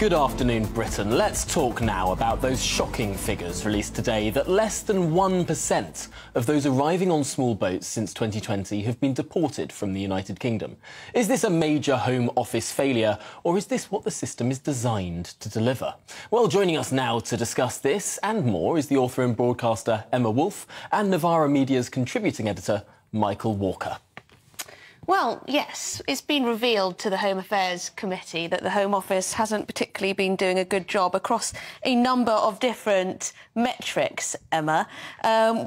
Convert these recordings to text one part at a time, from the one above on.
Good afternoon, Britain. Let's talk now about those shocking figures released today that less than 1% of those arriving on small boats since 2020 have been deported from the United Kingdom. Is this a major Home Office failure, or is this what the system is designed to deliver? Well, joining us now to discuss this and more is the author and broadcaster Emma Wolfe and Novara Media's contributing editor Michael Walker. Well, yes, it's been revealed to the Home Affairs Committee that the Home Office hasn't particularly been doing a good job across a number of different metrics, Emma.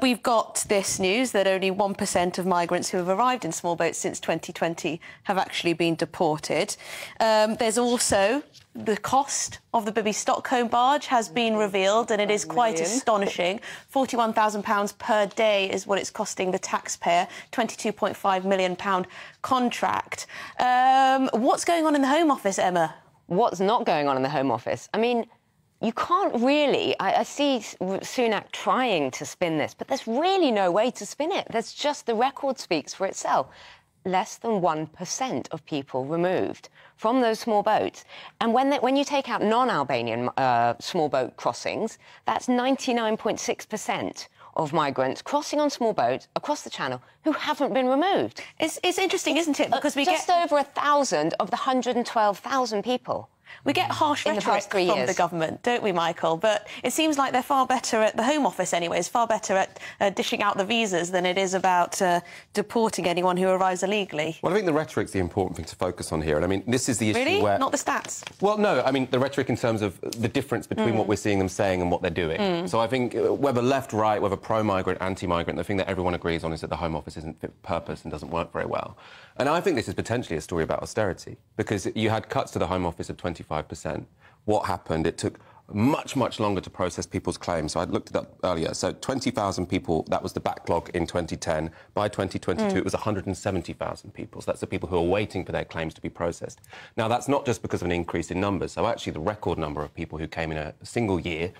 We've got this news that only 1% of migrants who have arrived in small boats since 2020 have actually been deported. There's also the cost of the Bibby Stockholm barge has been revealed, and it is quite astonishing. £41,000 per day is what it's costing the taxpayer, £22.5 million contract. What's going on in the Home Office, Emma? What's not going on in the Home Office? I mean, you can't really... I see Sunak trying to spin this, but there's really no way to spin it. There's just the record speaks for itself. Less than 1% of people removed from those small boats. And when you take out non-Albanian small boat crossings, that's 99.6% of migrants crossing on small boats across the Channel who haven't been removed. It's interesting, isn't it? Because we just get over 1,000 of the 112,000 people. We get harsh rhetoric from the government, don't we, Michael? But it seems like they're far better at the Home Office anyway. It's far better at dishing out the visas than it is about deporting anyone who arrives illegally. Well, I think the rhetoric's the important thing to focus on here. And I mean, this is the issue really? where... Not the stats? Well, no, I mean, the rhetoric in terms of the difference between what we're seeing them saying and what they're doing. So I think whether left, right, whether pro-migrant, anti-migrant, the thing that everyone agrees on is that the Home Office isn't fit for purpose and doesn't work very well. And I think this is potentially a story about austerity, because you had cuts to the Home Office of 25%. What happened? It took much, much longer to process people's claims. So I looked it up earlier. So 20,000 people, that was the backlog in 2010. By 2022, it was 170,000 people. So that's the people who are waiting for their claims to be processed. Now, that's not just because of an increase in numbers. So actually, the record number of people who came in a single year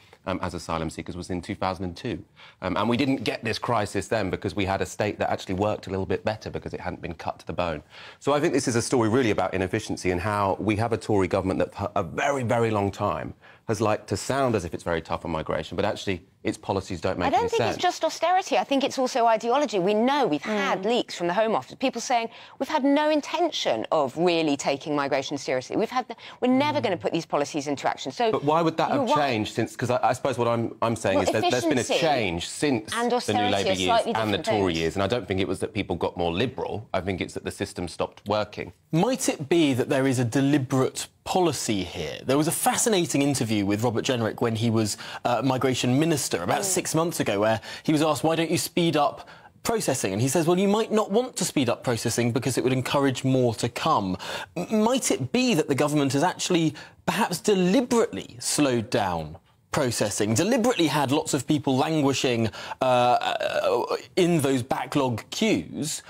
as asylum seekers was in 2002. And we didn't get this crisis then because we had a state that actually worked a little bit better because it hadn't been cut to the bone. So I think this is a story really about inefficiency and how we have a Tory government that for a very, very long time has liked to sound as if it's very tough on migration, but actually its policies don't make any sense. I don't think it's just austerity. I think it's also ideology. We know we've had leaks from the Home Office, people saying we've had no intention of really taking migration seriously. We're never going to put these policies into action. So, but why would that have changed since? Because I suppose what I'm saying is that there's been a change since the New Labour years and the Tory years, and I don't think it was that people got more liberal. I think it's that the system stopped working. Might it be that there is a deliberate policy here? There was a fascinating interview with Robert Jenrick when he was Migration Minister about 6 months ago, where he was asked, why don't you speed up processing? And he says, well, you might not want to speed up processing because it would encourage more to come. Might it be that the government has actually perhaps deliberately slowed down processing, deliberately had lots of people languishing in those backlog queues,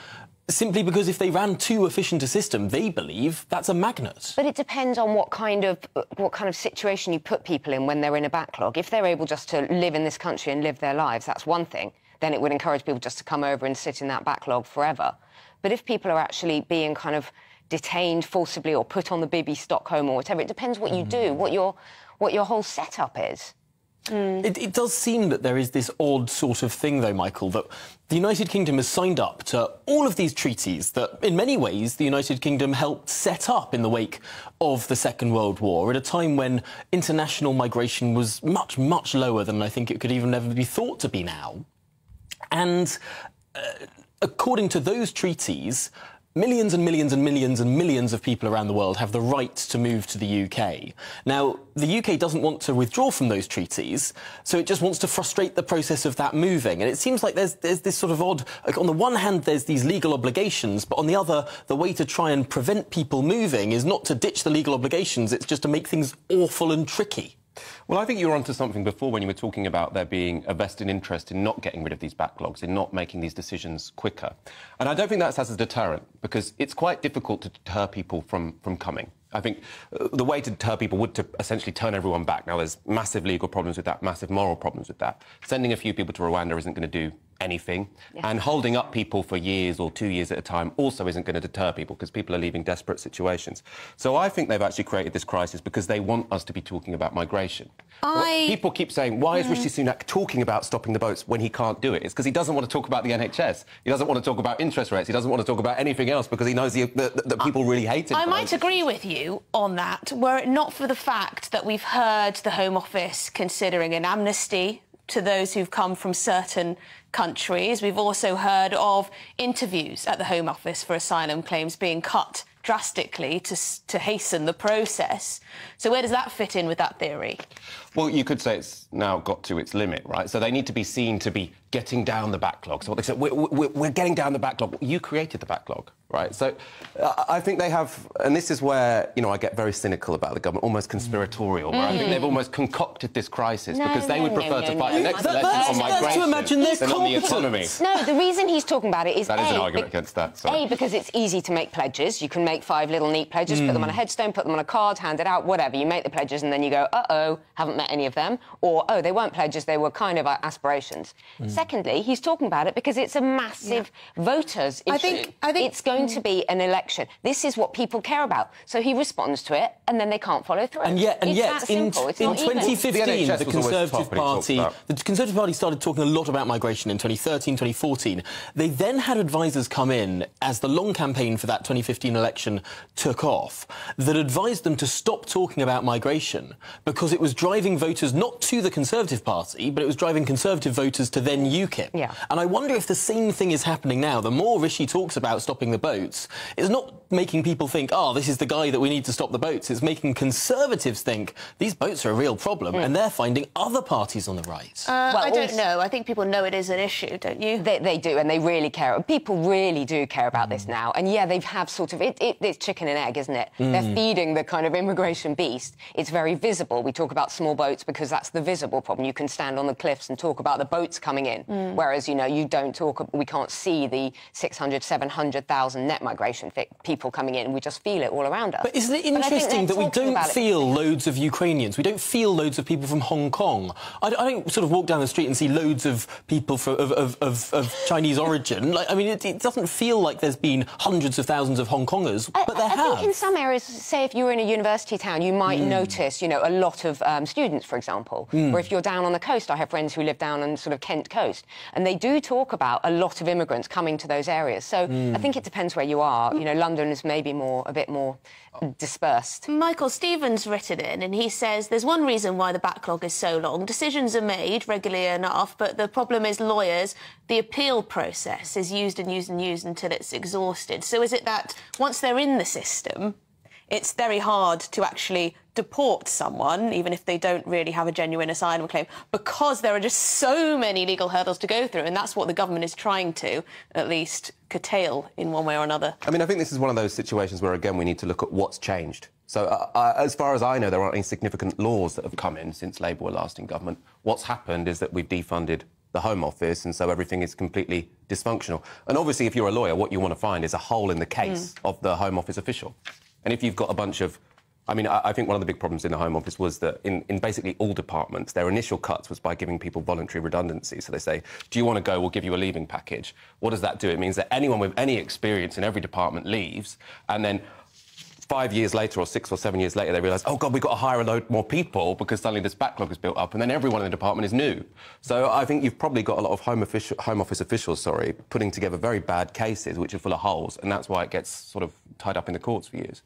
simply because if they ran too efficient a system, they believe that's a magnet? But it depends on what kind of situation you put people in when they're in a backlog. If they're able just to live in this country and live their lives, that's one thing. Then it would encourage people just to come over and sit in that backlog forever. But if people are actually being kind of detained forcibly or put on the Bibby Stockholm or whatever, it depends what you do, what your whole setup is. It does seem that there is this odd sort of thing, though, Michael, that the United Kingdom has signed up to all of these treaties that, in many ways, the United Kingdom helped set up in the wake of the Second World War, at a time when international migration was much, much lower than I think it could even ever be thought to be now. And according to those treaties, millions and millions and millions and millions of people around the world have the right to move to the UK. Now, the UK doesn't want to withdraw from those treaties, so it just wants to frustrate the process of that moving. And it seems like there's this sort of odd... Like, on the one hand, there's these legal obligations, but on the other, the way to try and prevent people moving is not to ditch the legal obligations, it's just to make things awful and tricky. Well, I think you were onto something before when you were talking about there being a vested interest in not getting rid of these backlogs, in not making these decisions quicker. And I don't think that's as a deterrent, because it's quite difficult to deter people from coming. I think the way to deter people would to essentially turn everyone back. Now, there's massive legal problems with that, massive moral problems with that. Sending a few people to Rwanda isn't going to do anything. Yes. And holding up people for years or 2 years at a time also isn't going to deter people because people are leaving desperate situations. So I think they've actually created this crisis because they want us to be talking about migration. People keep saying, why is Rishi Sunak talking about stopping the boats when he can't do it? It's because he doesn't want to talk about the NHS. He doesn't want to talk about interest rates. He doesn't want to talk about anything else because he knows that people really hate it. I might agree with you on that, were it not for the fact that we've heard the Home Office considering an amnesty to those who've come from certain countries. We've also heard of interviews at the Home Office for asylum claims being cut drastically to hasten the process. So where does that fit in with that theory? Well, you could say it's now got to its limit, right? So they need to be seen to be getting down the backlog. So what they said, we're getting down the backlog. You created the backlog, right? So I think they have, and this is where, you know, I get very cynical about the government, almost conspiratorial, where I think they've almost concocted this crisis because they would prefer to fight the next election on migration to imagine they're than on the economy. No, the reason he's talking about it is That is an argument against that, sorry. because it's easy to make pledges. You can make 5 little neat pledges, put them on a headstone, put them on a card, hand it out, whatever. You make the pledges and then you go, uh-oh, haven't met any of them. Or, oh, they weren't pledges, they were kind of aspirations. Secondly, he's talking about it because it's a massive voters issue. I think it's going to be an election. This is what people care about. So he responds to it and then they can't follow through. And yet, in 2015, the Conservative Party started talking a lot about migration in 2013, 2014. They then had advisers come in as the long campaign for that 2015 election took off that advised them to stop talking about migration because it was driving voters not to the Conservative Party, but it was driving Conservative voters to then UKIP. Yeah. And I wonder if the same thing is happening now. The more Rishi talks about stopping the boats, it's not making people think, oh, this is the guy that we need to stop the boats. It's making Conservatives think these boats are a real problem and they're finding other parties on the right. Well, I don't know. I think people know it is an issue, don't you? They do, and they really care. People really do care about this now. And, yeah, they have sort of... It's chicken and egg, isn't it? They're feeding the kind of immigration beast. It's very visible. We talk about small boats because that's the visible problem. You can stand on the cliffs and talk about the boats coming in, whereas, you know, you don't talk... We can't see the 600, 700,000 net migration people coming in. We just feel it all around us. But isn't it interesting that we don't feel loads of Ukrainians? We don't feel loads of people from Hong Kong. I don't sort of walk down the street and see loads of people of Chinese origin. Like, I mean, it doesn't feel like there's been hundreds of thousands of Hong Kongers, but there have. I think in some areas, say if you're in a university town, you might notice, you know, a lot of students, for example. Or if you're down on the coast, I have friends who live down on sort of Kent coast, and they do talk about a lot of immigrants coming to those areas. So I think it depends where you are. You know, London is maybe a bit more dispersed. Michael Stevens written in, and he says there's one reason why the backlog is so long. Decisions are made regularly enough, but the problem is lawyers. The appeal process is used and used and used until it's exhausted. So is it that once they're in the system, it's very hard to actually deport someone, even if they don't really have a genuine asylum claim, because there are just so many legal hurdles to go through, and that's what the government is trying to, at least, curtail in one way or another. I mean, I think this is one of those situations where, again, we need to look at what's changed. So, as far as I know, there aren't any significant laws that have come in since Labour were last in government. What's happened is that we've defunded the Home Office, and so everything is completely dysfunctional. And obviously, if you're a lawyer, what you want to find is a hole in the case of the Home Office official. And if you've got a bunch of... I mean, I think one of the big problems in the Home Office was that in basically all departments, their initial cuts was by giving people voluntary redundancy. So they say, do you want to go? We'll give you a leaving package. What does that do? It means that anyone with any experience in every department leaves, and then 5 years later or 6 or 7 years later, they realise, oh, God, we've got to hire a load more people because suddenly this backlog is built up, and then everyone in the department is new. So I think you've probably got a lot of Home Office officials, putting together very bad cases which are full of holes, and that's why it gets sort of tied up in the courts for years.